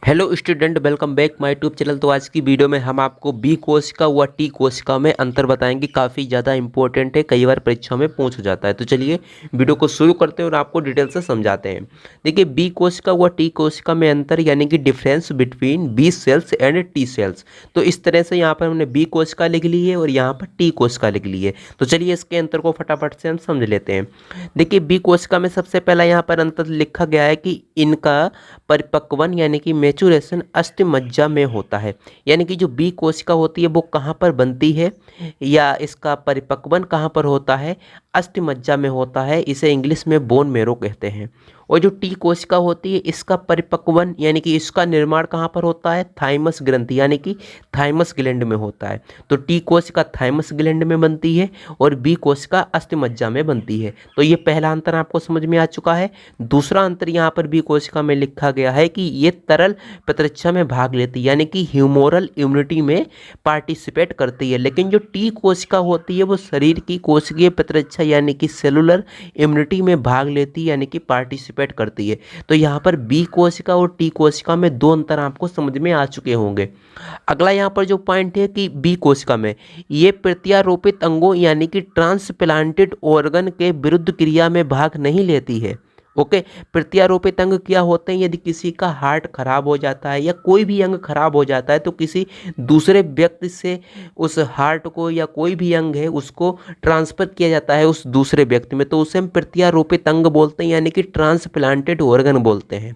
Hello student, welcome back my YouTube channel. तो आज की वीडियो में हम आपको बी कोशिका व टी कोशिका में अंतर बताएंगे। काफ़ी ज़्यादा इंपॉर्टेंट है, कई बार परीक्षाओं में पूछ जाता है। तो चलिए वीडियो को शुरू करते हैं और आपको डिटेल से समझाते हैं। देखिए, बी कोशिका व टी कोशिका में अंतर यानी कि difference between B cells and T cells. तो इस तरह से यहाँ पर हमने बी कोशिका लिख ली है और यहाँ पर टी कोशिका लिख ली है। तो चलिए इसके अंतर को फटाफट से हम समझ लेते हैं। देखिए, बी कोशिका में सबसे पहला यहाँ पर अंतर लिखा गया है कि इनका परिपक्वन यानी कि मैचुरेशन अस्थिमज्जा में होता है। यानी कि जो बी कोशिका होती है वो कहाँ पर बनती है या इसका परिपक्वन कहाँ पर होता है, अस्थिमज्जा में होता है। इसे इंग्लिश में बोन मैरो कहते हैं। और जो टी कोशिका होती है इसका परिपक्वन यानी कि इसका निर्माण कहाँ पर होता है, थाइमस ग्रंथि यानी कि थाइमस ग्लैंड में होता है। तो टी कोशिका थाइमस ग्लैंड में बनती है और बी कोशिका अस्थिमज्जा में बनती है। तो ये पहला अंतर आपको समझ में आ चुका है। दूसरा अंतर यहाँ पर बी कोशिका में लिखा गया है कि ये तरल प्रतिरक्षा में भाग लेती है यानी कि ह्यूमोरल इम्यूनिटी में पार्टिसिपेट करती है। लेकिन जो टी कोशिका होती है वो शरीर की कोशिकीय प्रतिरक्षा यानी कि सेलुलर इम्यूनिटी में भाग लेती है यानी कि पार्टिसिपेट करती है। तो यहाँ पर बी कोशिका और टी कोशिका में दो अंतर आपको समझ में आ चुके होंगे। अगला यहाँ पर जो पॉइंट है कि बी कोशिका में ये प्रत्यारोपित अंगों यानी कि ट्रांसप्लांटेड ऑर्गन के विरुद्ध क्रिया में भाग नहीं लेती है। ओके, प्रत्यारोपित अंग क्या होते हैं? यदि किसी का हार्ट खराब हो जाता है या कोई भी अंग खराब हो जाता है तो किसी दूसरे व्यक्ति से उस हार्ट को या कोई भी अंग है उसको ट्रांसफर किया जाता है उस दूसरे व्यक्ति में, तो उसे हम प्रत्यारोपित अंग बोलते हैं यानी कि ट्रांसप्लांटेड ऑर्गन बोलते हैं।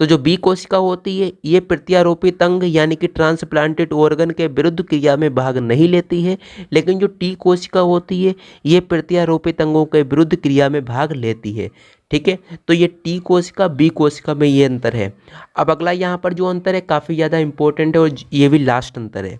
तो जो बी कोशिका होती है ये प्रत्यारोपित अंग यानी कि ट्रांसप्लांटेड ऑर्गन के विरुद्ध क्रिया में भाग नहीं लेती है। लेकिन जो टी कोशिका होती है ये प्रत्यारोपित अंगों के विरुद्ध क्रिया में भाग लेती है। ठीक है, तो ये टी कोशिका बी कोशिका में ये अंतर है। अब अगला यहाँ पर जो अंतर है काफ़ी ज़्यादा इंपॉर्टेंट है और ये भी लास्ट अंतर है।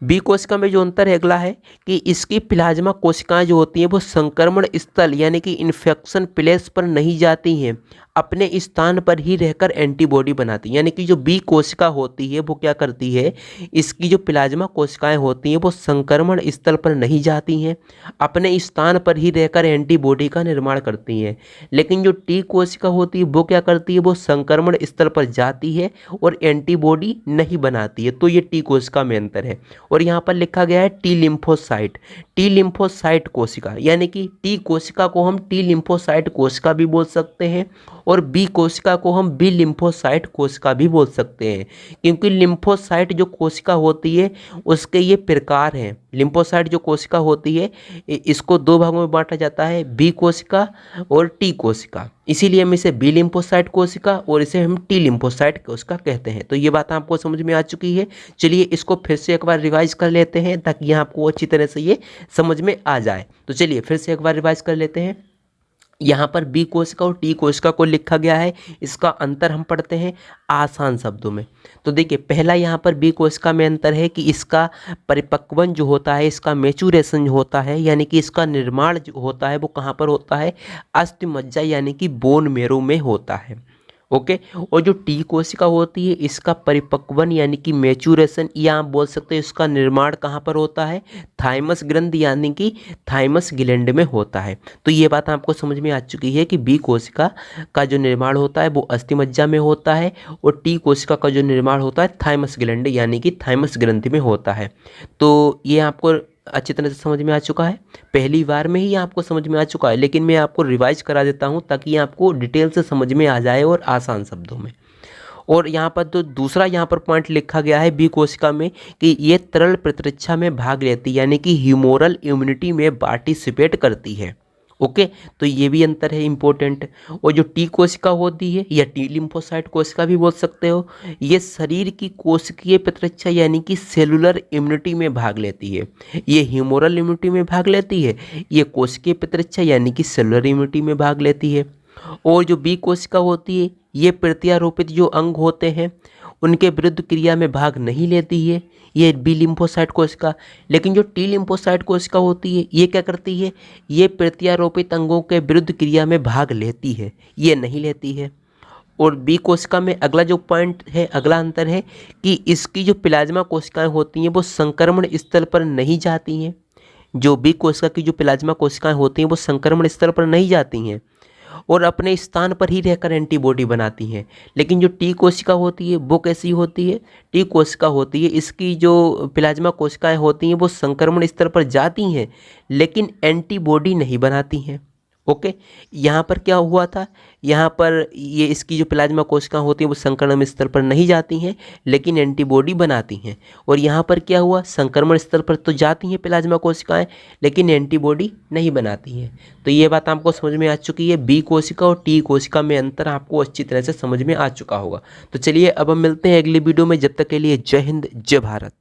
बी कोशिका में जो अंतर है अगला है कि इसकी प्लाज्मा कोशिकाएं जो होती हैं वो संक्रमण स्थल यानी कि इन्फेक्शन प्लेस पर नहीं जाती हैं, अपने स्थान पर ही रहकर एंटीबॉडी बनाती हैं। यानी कि जो बी कोशिका होती है वो क्या करती है, इसकी जो प्लाज्मा कोशिकाएं होती हैं वो संक्रमण स्थल पर नहीं जाती हैं, अपने स्थान पर ही रहकर एंटीबॉडी का निर्माण करती हैं। लेकिन जो टी कोशिका होती है वो क्या करती है, वो संक्रमण स्थल पर जाती है और एंटीबॉडी नहीं बनाती है। तो ये टी कोशिका में अंतर है। और यहाँ पर लिखा गया है टी लिम्फोसाइट। टी लिम्फोसाइट कोशिका यानी कि टी कोशिका को हम टी लिम्फोसाइट कोशिका भी बोल सकते हैं और बी कोशिका को हम बी लिम्फोसाइट कोशिका भी बोल सकते हैं, क्योंकि लिम्फोसाइट जो कोशिका होती है उसके ये प्रकार हैं। लिम्फोसाइट जो कोशिका होती है इसको दो भागों में बांटा जाता है, बी कोशिका और टी कोशिका। इसीलिए हम इसे बी लिम्फोसाइट कोशिका और इसे हम टी लिम्फोसाइट कोशिका कहते हैं। तो ये बात आपको समझ में आ चुकी है। चलिए इसको फिर से एक बार रिवाइज कर लेते हैं ताकि यहाँ आपको अच्छी तरह से ये समझ में आ जाए। तो चलिए फिर से एक बार रिवाइज कर लेते हैं। यहाँ पर बी कोशिका और टी कोशिका को लिखा गया है, इसका अंतर हम पढ़ते हैं आसान शब्दों में। तो देखिए, पहला यहाँ पर बी कोशिका में अंतर है कि इसका परिपक्वन जो होता है, इसका मैचुरेशन जो होता है यानी कि इसका निर्माण जो होता है वो कहाँ पर होता है, अस्थिमज्जा यानी कि बोन मैरो में होता है। ओके, और जो टी कोशिका होती है इसका परिपक्वन यानी कि मैचुरेशन या आप बोल सकते हैं इसका निर्माण कहाँ पर होता है, थाइमस ग्रंथि यानी कि थाइमस ग्लैंड में होता है। तो ये बात आपको समझ में आ चुकी है कि बी कोशिका का जो निर्माण होता है वो अस्थिमज्जा में होता है और टी कोशिका का जो निर्माण होता है थाइमस ग्लैंड यानी कि थाइमस ग्रंथि में होता है। तो ये आपको अच्छी तरह से समझ में आ चुका है, पहली बार में ही आपको समझ में आ चुका है, लेकिन मैं आपको रिवाइज करा देता हूं ताकि आपको डिटेल से समझ में आ जाए और आसान शब्दों में। और यहाँ पर तो दूसरा यहाँ पर पॉइंट लिखा गया है बी कोशिका में कि ये तरल प्रतिरक्षा में भाग लेती है यानी कि ह्यूमोरल इम्यूनिटी में पार्टिसिपेट करती है। ओके, तो ये भी अंतर है इम्पोर्टेंट। और जो टी कोशिका होती है या टी लिम्फोसाइट कोशिका भी बोल सकते हो, ये शरीर की कोशिकीय प्रतिरक्षा यानी कि सेलुलर इम्यूनिटी में भाग लेती है। ये ह्यूमोरल इम्यूनिटी में भाग लेती है, ये कोशिकीय प्रतिरक्षा यानी कि सेलुलर इम्यूनिटी में भाग लेती है। और जो बी कोशिका होती है ये प्रत्यारोपित जो अंग होते हैं उनके विरुद्ध क्रिया में भाग नहीं लेती है, ये बी लिम्फोसाइट कोशिका। लेकिन जो टी लिम्फोसाइट कोशिका होती है ये क्या करती है, ये प्रत्यारोपित अंगों के विरुद्ध क्रिया में भाग लेती है, ये नहीं लेती है। और बी कोशिका में अगला जो पॉइंट है, अगला अंतर है कि इसकी जो प्लाज्मा कोशिकाएं होती हैं वो संक्रमण स्थल पर नहीं जाती हैं। जो बी कोशिका की जो प्लाज्मा कोशिकाएं होती हैं वो संक्रमण स्थल पर नहीं जाती हैं और अपने स्थान पर ही रहकर एंटीबॉडी बनाती हैं। लेकिन जो टी कोशिका होती है वो कैसी होती है, टी कोशिका होती है, इसकी जो प्लाज्मा कोशिकाएं होती हैं वो संक्रमण स्तर पर जाती हैं लेकिन एंटीबॉडी नहीं बनाती हैं। ओके, यहाँ पर क्या हुआ था, यहाँ पर ये इसकी जो प्लाज्मा कोशिकाएं होती हैं वो संक्रमण स्तर पर नहीं जाती हैं लेकिन एंटीबॉडी बनाती हैं। और यहाँ पर क्या हुआ, संक्रमण स्तर पर तो जाती हैं प्लाज्मा कोशिकाएं लेकिन एंटीबॉडी नहीं बनाती हैं। तो ये बात आपको समझ में आ चुकी है, बी कोशिका और टी कोशिका में अंतर आपको अच्छी तरह से समझ में आ चुका होगा। तो चलिए अब हम मिलते हैं अगली वीडियो में, जब तक के लिए जय हिंद जय भारत।